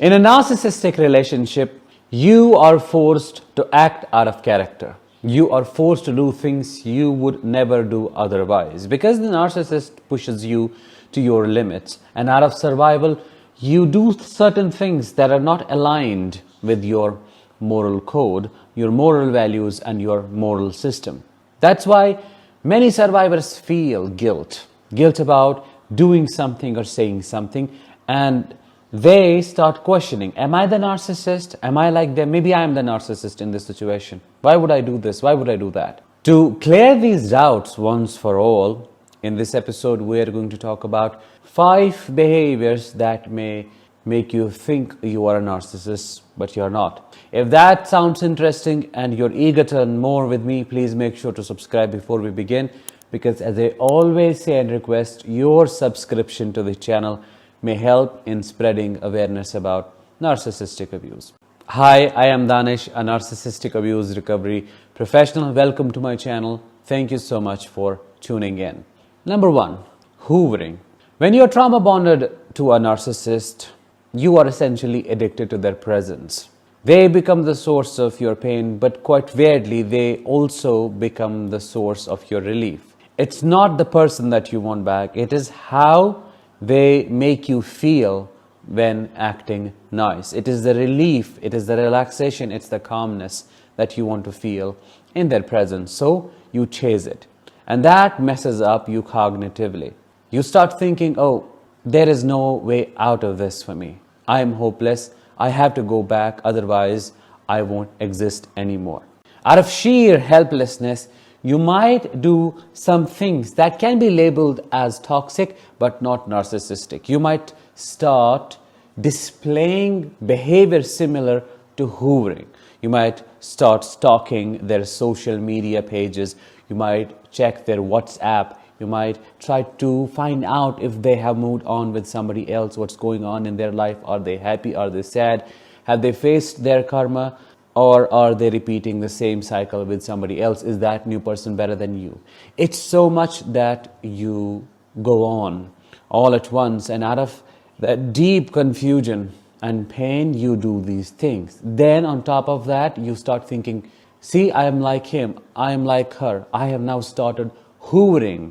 In a narcissistic relationship, you are forced to act out of character. You are forced to do things you would never do otherwise because the narcissist pushes you to your limits, and out of survival, you do certain things that are not aligned with your moral code, your moral values, and your moral system. That's why many survivors feel guilt about doing something or saying something, and they start questioning, am I the narcissist? Am I like them? Maybe I am the narcissist in this situation. Why would I do this? Why would I do that? To clear these doubts once for all, in this episode, we are going to talk about 5 behaviors that may make you think you are a narcissist, but you're not. If that sounds interesting and you're eager to learn more with me, please make sure to subscribe before we begin, because as I always say and request, your subscription to the channel may help in spreading awareness about narcissistic abuse. Hi, I am Danish, a narcissistic abuse recovery professional. Welcome to my channel. Thank you so much for tuning in. Number 1, hoovering. When you're trauma bonded to a narcissist, you are essentially addicted to their presence. They become the source of your pain, but quite weirdly, they also become the source of your relief. It's not the person that you want back, it is how they make you feel when acting nice. It is the relief, it is the relaxation, it's the calmness that you want to feel in their presence. So you chase it. And that messes up you cognitively. You start thinking, oh, there is no way out of this for me. I am hopeless. I have to go back, otherwise I won't exist anymore. Out of sheer helplessness, you might do some things that can be labeled as toxic but not narcissistic. You might start displaying behavior similar to hoovering. You might start stalking their social media pages. You might check their WhatsApp. You might try to find out if they have moved on with somebody else, what's going on in their life. Are they happy? Are they sad? Have they faced their karma? Or are they repeating the same cycle with somebody else? Is that new person better than you? It's so much that you go on all at once, and out of that deep confusion and pain, you do these things. Then on top of that, you start thinking, see, I am like him, I am like her. I have now started hoovering.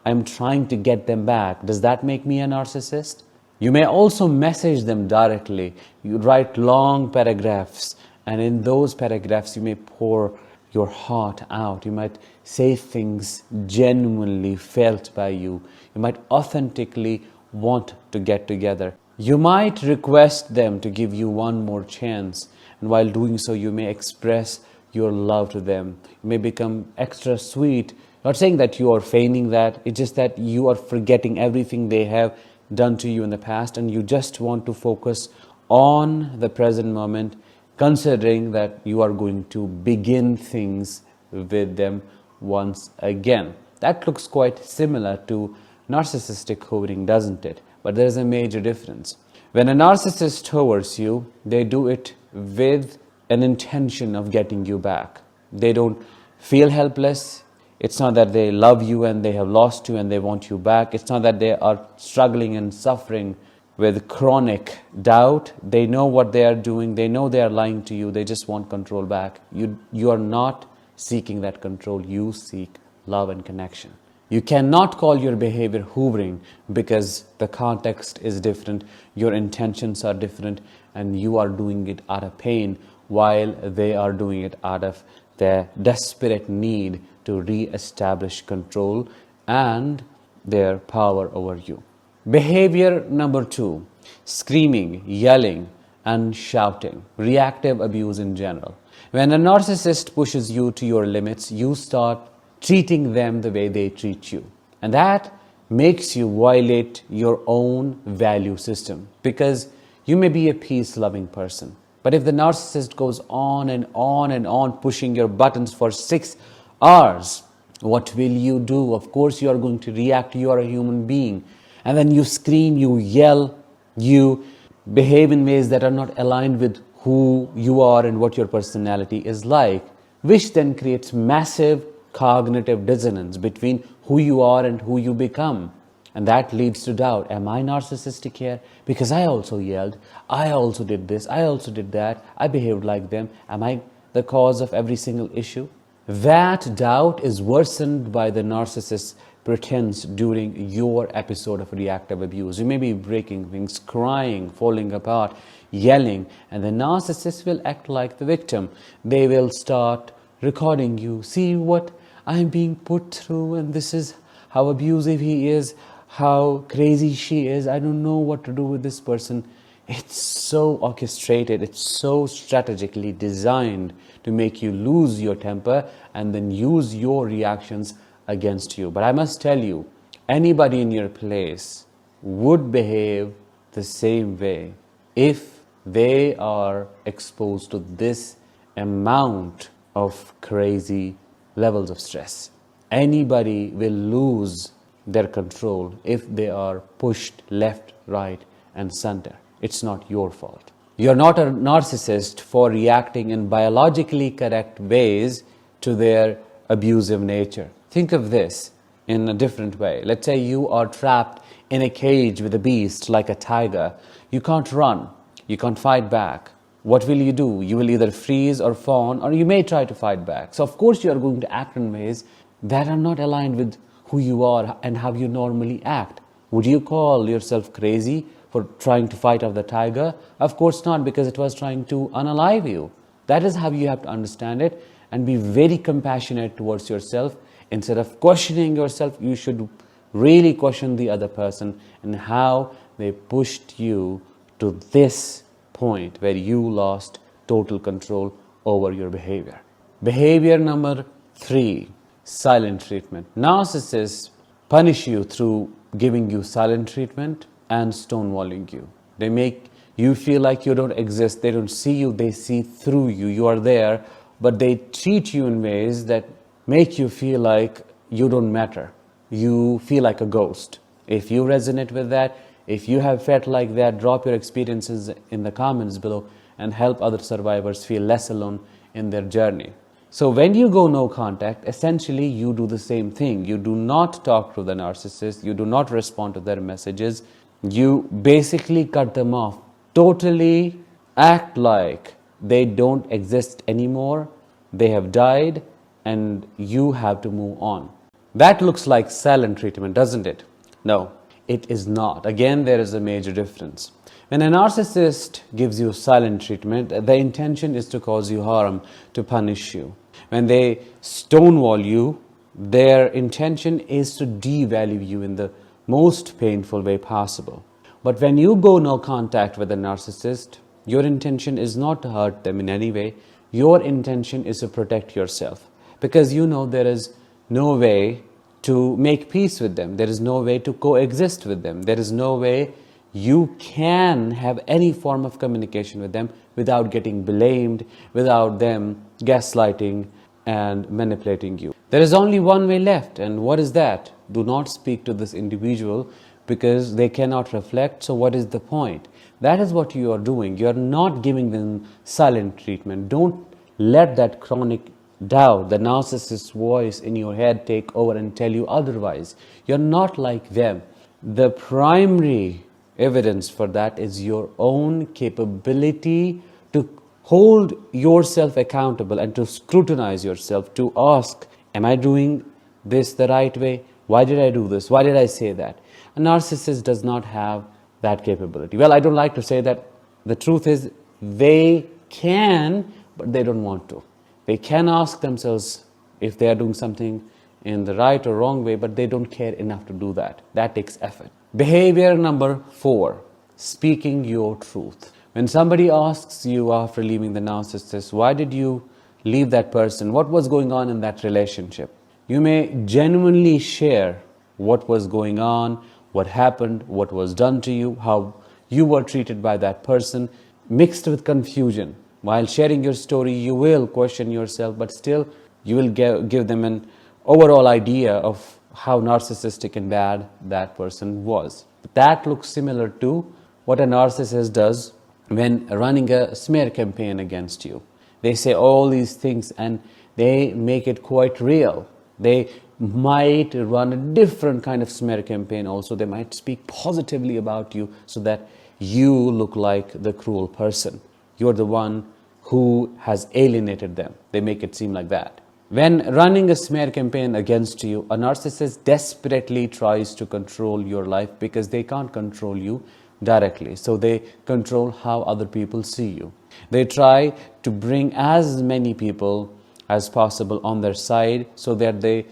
I'm trying to get them back. Does that make me a narcissist? You may also message them directly. You write long paragraphs, and in those paragraphs, you may pour your heart out. You might say things genuinely felt by you. You might authentically want to get together. You might request them to give you one more chance, and while doing so, you may express your love to them. You may become extra sweet. Not saying that you are feigning that, it's just that you are forgetting everything they have done to you in the past, and you just want to focus on the present moment, considering that you are going to begin things with them once again. That looks quite similar to narcissistic hoovering, doesn't it? But there is a major difference. When a narcissist hoovers you, they do it with an intention of getting you back. They don't feel helpless. It's not that they love you and they have lost you and they want you back. It's not that they are struggling and suffering with chronic doubt. They know what they are doing. They know they are lying to you. They just want control back. You are not seeking that control. You seek love and connection. You cannot call your behavior hoovering because the context is different. Your intentions are different, and you are doing it out of pain while they are doing it out of their desperate need to re-establish control and their power over you. Behavior number 2, screaming, yelling, and shouting, reactive abuse in general. When a narcissist pushes you to your limits, you start treating them the way they treat you. And that makes you violate your own value system, because you may be a peace-loving person. But if the narcissist goes on and on and on pushing your buttons for 6 hours, what will you do? Of course, you are going to react. You are a human being. And then you scream, you yell, you behave in ways that are not aligned with who you are and what your personality is like, which then creates massive cognitive dissonance between who you are and who you become. And that leads to doubt. Am I narcissistic here? Because I also yelled. I also did this. I also did that. I behaved like them. Am I the cause of every single issue? That doubt is worsened by the narcissist's pretense during your episode of reactive abuse. You may be breaking things, crying, falling apart, yelling, and the narcissist will act like the victim. They will start recording you. See what I'm being put through, and this is how abusive he is, how crazy she is. I don't know what to do with this person. It's so orchestrated, it's so strategically designed to make you lose your temper and then use your reactions against you. But I must tell you, anybody in your place would behave the same way if they are exposed to this amount of crazy levels of stress. Anybody will lose their control if they are pushed left, right, and center. It's not your fault. You're not a narcissist for reacting in biologically correct ways to their abusive nature. Think of this in a different way. Let's say you are trapped in a cage with a beast like a tiger. You can't run. You can't fight back. What will you do? You will either freeze or fawn, or you may try to fight back. So of course you are going to act in ways that are not aligned with who you are and how you normally act. Would you call yourself crazy for trying to fight off the tiger? Of course not, because it was trying to unalive you. That is how you have to understand it, and be very compassionate towards yourself. Instead of questioning yourself, you should really question the other person and how they pushed you to this point where you lost total control over your behavior. Behavior number 3, silent treatment. Narcissists punish you through giving you silent treatment and stonewalling you. They make you feel like you don't exist. They don't see you, they see through you. You are there, but they treat you in ways that make you feel like you don't matter. You feel like a ghost. If you resonate with that, if you have felt like that, drop your experiences in the comments below and help other survivors feel less alone in their journey. So when you go no contact, essentially you do the same thing. You do not talk to the narcissist. You do not respond to their messages. You basically cut them off. Totally act like they don't exist anymore. They have died and you have to move on. That looks like silent treatment, doesn't it? No, it is not. Again, there is a major difference. When a narcissist gives you silent treatment, the intention is to cause you harm, to punish you. When they stonewall you, their intention is to devalue you in the most painful way possible. But when you go no contact with a narcissist, your intention is not to hurt them in any way. Your intention is to protect yourself, because you know there is no way to make peace with them. There is no way to coexist with them. There is no way you can have any form of communication with them without getting blamed, without them gaslighting and manipulating you. There is only one way left, and what is that? Do not speak to this individual because they cannot reflect, so what is the point? That is what you are doing. You are not giving them silent treatment. Don't let that chronic doubt, the narcissist's voice in your head take over and tell you otherwise. You're not like them. The primary evidence for that is your own capability to hold yourself accountable and to scrutinize yourself, to ask, am I doing this the right way? Why did I do this? Why did I say that? A narcissist does not have that capability. Well, I don't like to say that. The truth is they can, but they don't want to. They can ask themselves if they are doing something in the right or wrong way, but they don't care enough to do that. That takes effort. Behavior number 4, speaking your truth. When somebody asks you after leaving the narcissist, why did you leave that person? What was going on in that relationship? You may genuinely share what was going on, what happened, what was done to you, how you were treated by that person, mixed with confusion. While sharing your story, you will question yourself, but still you will give them an overall idea of how narcissistic and bad that person was. But that looks similar to what a narcissist does when running a smear campaign against you. They say all these things and they make it quite real. They might run a different kind of smear campaign also. They might speak positively about you so that you look like the cruel person. You're the one who has alienated them. They make it seem like that. When running a smear campaign against you, a narcissist desperately tries to control your life because they can't control you directly. So they control how other people see you. They try to bring as many people as possible on their side so that they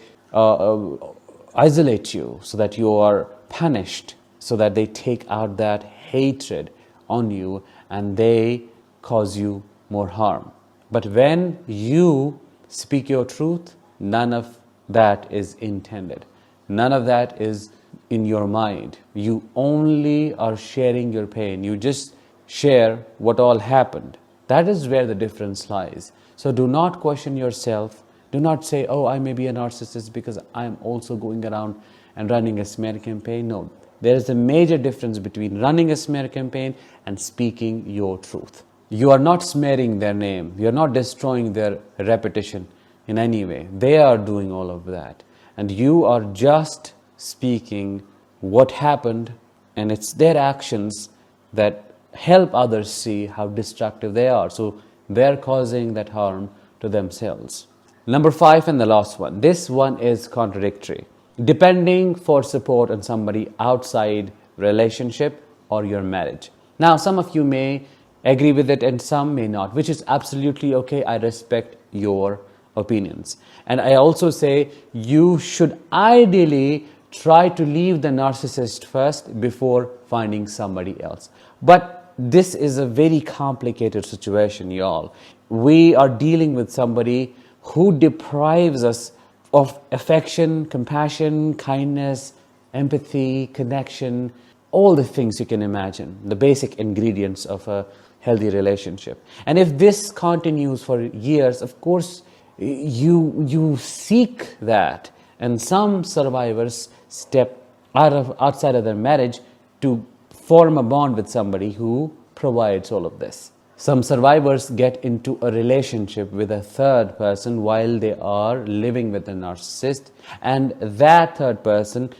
isolate you, so that you are punished, so that they take out that hatred on you and they cause you more harm. But when you speak your truth, none of that is intended. None of that is in your mind. You only are sharing your pain. You just share what all happened. That is where the difference lies. So do not question yourself. Do not say, oh, I may be a narcissist because I'm also going around and running a smear campaign. No, there is a major difference between running a smear campaign and speaking your truth. You are not smearing their name. You are not destroying their reputation in any way. They are doing all of that. And you are just speaking what happened, and it's their actions that help others see how destructive they are. So they're causing that harm to themselves. Number 5 and the last one. This one is contradictory. Depending for support on somebody outside relationship or your marriage. Now, some of you may agree with it and some may not, which is absolutely okay. I respect your opinions. And I also say you should ideally try to leave the narcissist first before finding somebody else. But this is a very complicated situation, y'all. We are dealing with somebody who deprives us of affection, compassion, kindness, empathy, connection, all the things you can imagine, the basic ingredients of a healthy relationship. And if this continues for years, of course, you seek that. And some survivors step outside of their marriage to form a bond with somebody who provides all of this. Some survivors get into a relationship with a third person while they are living with a narcissist, and that third person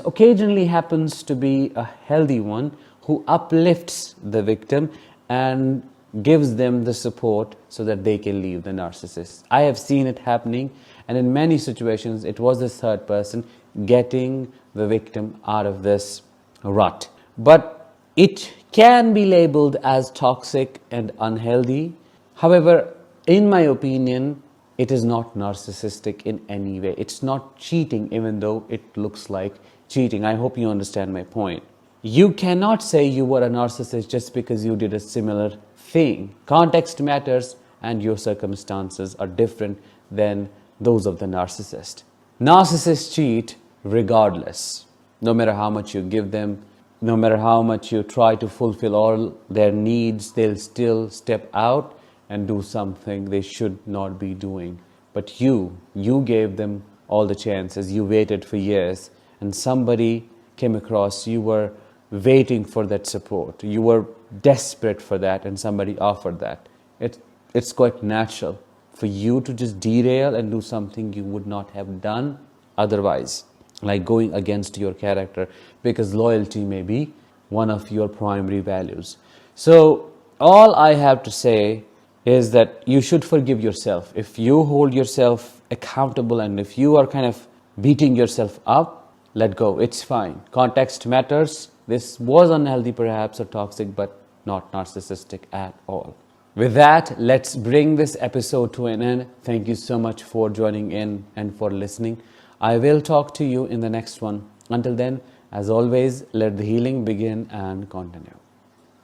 occasionally happens to be a healthy one who uplifts the victim and gives them the support so that they can leave the narcissist. I have seen it happening, and in many situations it was this third person getting the victim out of this rut. But it can be labeled as toxic and unhealthy. However, in my opinion, it is not narcissistic in any way. It's not cheating, even though it looks like cheating. I hope you understand my point. You cannot say you were a narcissist just because you did a similar thing. Context matters, and your circumstances are different than those of the narcissist. Narcissists cheat regardless. No matter how much you give them, no matter how much you try to fulfill all their needs, they'll still step out and do something they should not be doing. But you gave them all the chances. You waited for years, and somebody came across. You were waiting for that support. You were desperate for that, and somebody offered that. It's quite natural for you to just derail and do something you would not have done otherwise, like going against your character, because loyalty may be one of your primary values. So all I have to say is that you should forgive yourself. If you hold yourself accountable and if you are kind of beating yourself up, let go. It's fine. Context matters. This was unhealthy perhaps or toxic, but not narcissistic at all. With that, let's bring this episode to an end. Thank you so much for joining in and for listening. I will talk to you in the next one. Until then, as always, let the healing begin and continue.